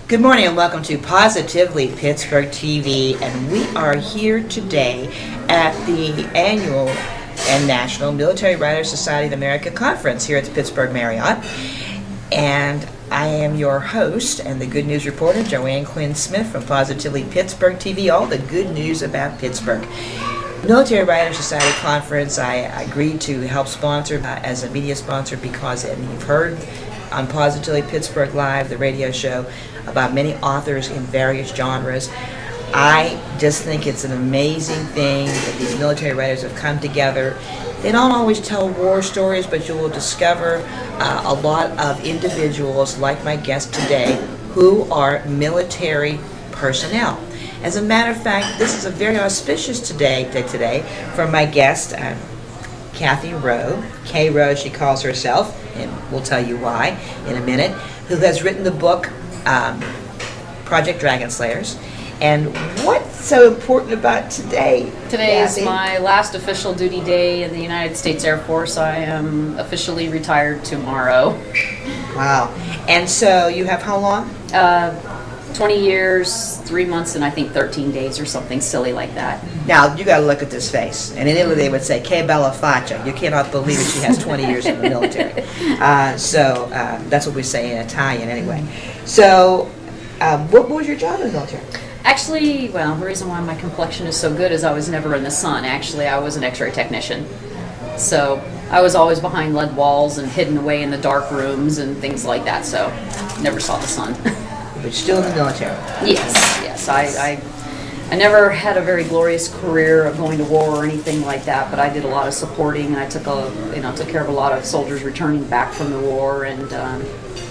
Good morning and welcome to Positively Pittsburgh TV, and we are here today at the annual and National Military Writers Society of America Conference here at the Pittsburgh Marriott. And I am your host and the good news reporter, Joanne Quinn Smith from Positively Pittsburgh TV, all the good news about Pittsburgh. Military Writers Society Conference, I agreed to help sponsor as a media sponsor because, and you've heard on Positively Pittsburgh Live, the radio show, about many authors in various genres. I just think it's an amazing thing that these military writers have come together. They don't always tell war stories, but you will discover a lot of individuals like my guest today who are military personnel. As a matter of fact, this is a very auspicious day for my guest, K Rowe, K Rowe she calls herself, and we'll tell you why in a minute, who has written the book Project Dragonslayers. And what's so important about today? Today is my last official duty day in the United States Air Force. I am officially retired tomorrow. Wow. And so you have how long? 20 years, 3 months, and I think 13 days or something silly like that. Now, you got to look at this face. And in Italy, they would say, che bella faccia. You cannot believe that she has 20 years in the military. So that's what we say in Italian anyway. So what was your job in the military? Actually, well, the reason why my complexion is so good is I was never in the sun. Actually, I was an x-ray technician. So I was always behind lead walls and hidden away in the dark rooms and things like that. So never saw the sun. But still in the military. Yes. I never had a very glorious career of going to war or anything like that, but I did a lot of supporting, and I took care of a lot of soldiers returning back from the war, and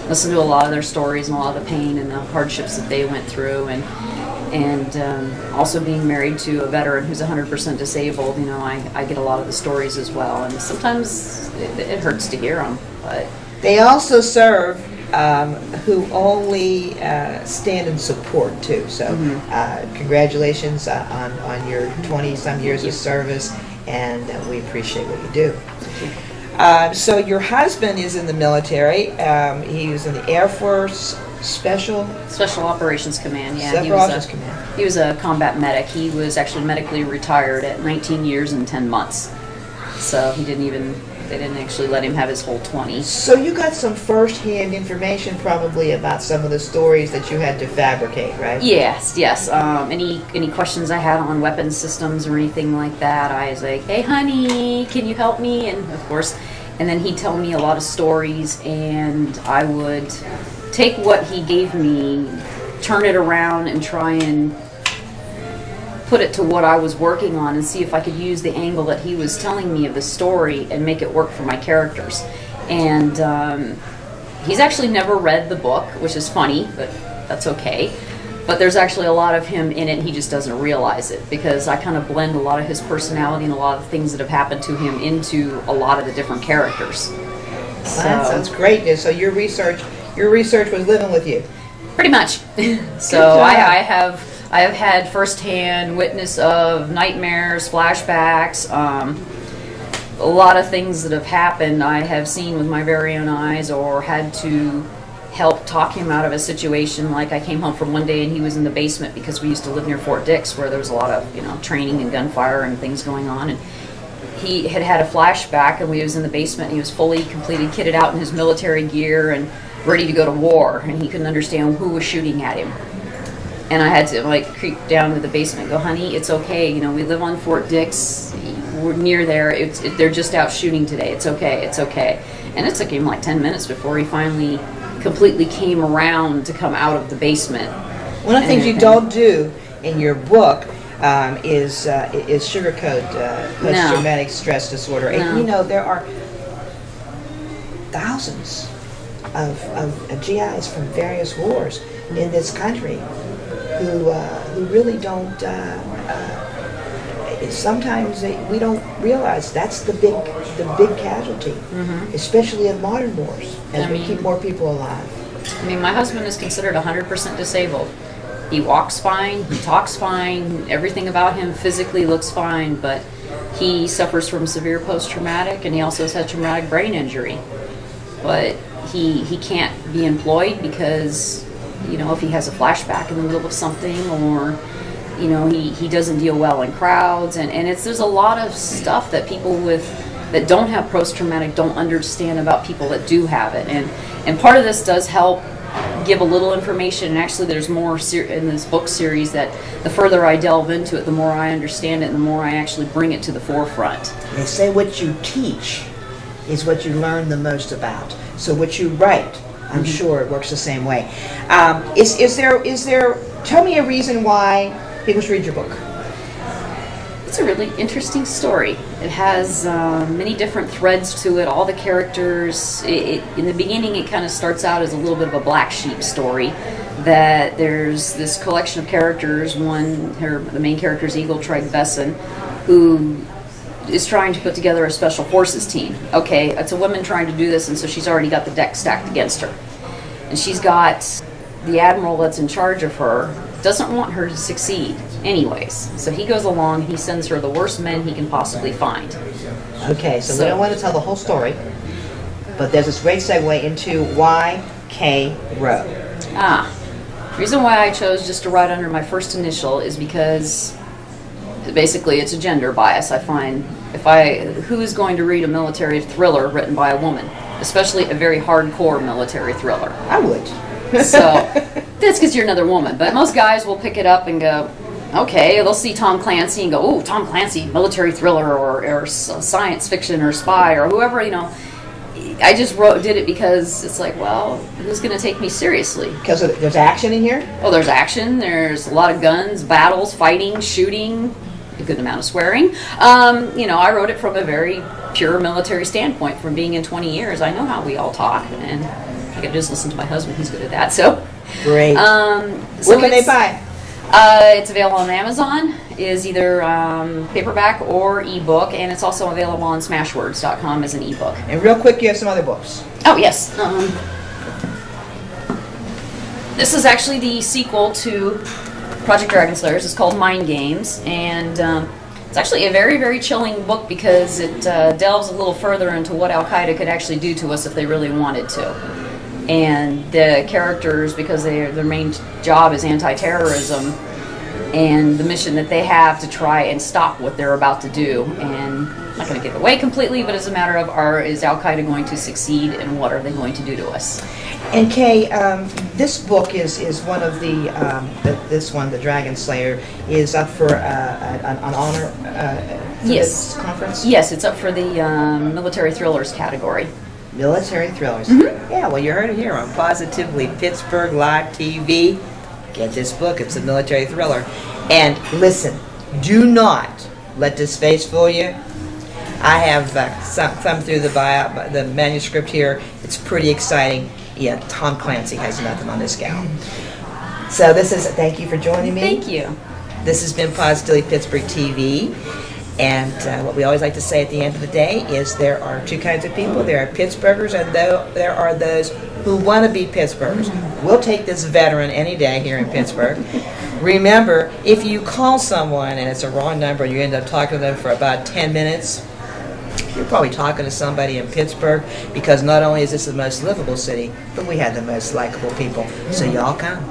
listened to a lot of their stories and a lot of the pain and the hardships that they went through, and also being married to a veteran who's 100% disabled. You know, I get a lot of the stories as well, and sometimes it hurts to hear them, but they also serve who only stand in support too. So congratulations on your 20-some years of service, and we appreciate what you do. So your husband is in the military. He was in the Air Force Special Operations Command. Yeah, He was a combat medic. He was actually medically retired at 19 years and 10 months. So he they didn't actually let him have his whole 20. So you got some first-hand information probably about some of the stories that you had to fabricate, right? Yes. Any questions I had on weapons systems or anything like that, I was like, hey honey, can you help me? And of course, and then he'd tell me a lot of stories, and I would take what he gave me, turn it around, and try and put it to what I was working on and see if I could use the angle that he was telling me of the story and make it work for my characters. And he's actually never read the book, which is funny, but that's okay. But there's actually a lot of him in it, and he just doesn't realize it, because I kind of blend a lot of his personality and a lot of the things that have happened to him into a lot of the different characters. So, that sounds great. So your research was living with you? Pretty much. So I have had first-hand witness of nightmares, flashbacks, a lot of things that have happened I have seen with my very own eyes, or had to help talk him out of a situation. Like I came home from one day and he was in the basement, because we used to live near Fort Dix, where there was a lot of training and gunfire and things going on, and he had a flashback, and we was in the basement, and he was fully completed, kitted out in his military gear and ready to go to war, and he couldn't understand who was shooting at him. And I had to creep down to the basement and go, honey, it's okay. We live on Fort Dix. We're near there. They're just out shooting today. It's okay. It's okay. And it took him like 10 minutes before he finally completely came around to come out of the basement. One of the things you don't do in your book is sugarcoat post-traumatic stress disorder. No. And there are thousands of GIs from various wars in this country who really don't, sometimes we don't realize that's the big casualty, especially in modern wars, as we keep more people alive. I mean, my husband is considered 100% disabled. He walks fine, he talks fine, everything about him physically looks fine, but he suffers from severe post-traumatic, and he also has had traumatic brain injury. But he can't be employed because you know, if he has a flashback in the middle of something, or you know, he doesn't deal well in crowds, and there's a lot of stuff that people that don't have post-traumatic don't understand about people that do have it, and part of this does help give a little information. And actually there's more in this book series that the further I delve into it, the more I understand it and the more I actually bring it to the forefront. They say what you teach is what you learn the most about. So what you write, I'm sure it works the same way. Is there, tell me a reason why people should read your book. It's a really interesting story. It has many different threads to it, all the characters. In the beginning, it kind of starts out as a little bit of a black sheep story, that there's this collection of characters. The main character is Eagle Treg Besson, who is trying to put together a special forces team. Okay, it's a woman trying to do this, and so she's already got the deck stacked against her. And she's got the admiral that's in charge of her doesn't want her to succeed anyways. So he goes along, he sends her the worst men he can possibly find. Okay, so we don't want to tell the whole story, but there's this great segue into why K Rowe. The reason why I chose just to write under my first initial is because basically it's a gender bias. I find who is going to read a military thriller written by a woman, especially a very hardcore military thriller? I would. So that's because you're another woman. But most guys will pick it up and go, okay, they'll see Tom Clancy and go, oh, Tom Clancy, military thriller or science fiction or spy or whoever, you know. I just did it because it's like, well, who's going to take me seriously? Because there's action in here? Oh, there's action. There's a lot of guns, battles, fighting, shooting, a good amount of swearing. You know, I wrote it from a very pure military standpoint. From being in 20 years, I know how we all talk, and I can just listen to my husband. He's good at that. So great. So what can they buy? It's available on Amazon. Is either paperback or ebook, and it's also available on Smashwords.com as an ebook. And real quick, you have some other books. Oh yes. This is actually the sequel to Project Dragonslayers. It's called Mind Games, and it's actually a very, very chilling book because it delves a little further into what al-Qaeda could actually do to us if they really wanted to. And the characters, because their main job is anti-terrorism, and the mission that they have to try and stop what they're about to do. And I'm not going to give it away completely, but it's a matter of is al-Qaeda going to succeed, and what are they going to do to us? And Kay, this book is one of the this one, the Dragonslayer, is up for an honor for this conference. Yes, it's up for the military thrillers category. Military thrillers. Yeah, well, you heard it here on Positively Pittsburgh Live TV. Get this book. It's a military thriller. And listen, do not let this face fool you. I have thumbed through the manuscript here. It's pretty exciting. Yeah, Tom Clancy has nothing on this gal. So thank you for joining me. Thank you. This has been Positively Pittsburgh TV. And what we always like to say at the end of the day is there are two kinds of people. There are Pittsburghers, and there are those who want to be Pittsburghers. We'll take this veteran any day here in Pittsburgh. Remember, if you call someone and it's a wrong number and you end up talking to them for about 10 minutes, you're probably talking to somebody in Pittsburgh, because not only is this the most livable city, but we have the most likable people. So y'all come.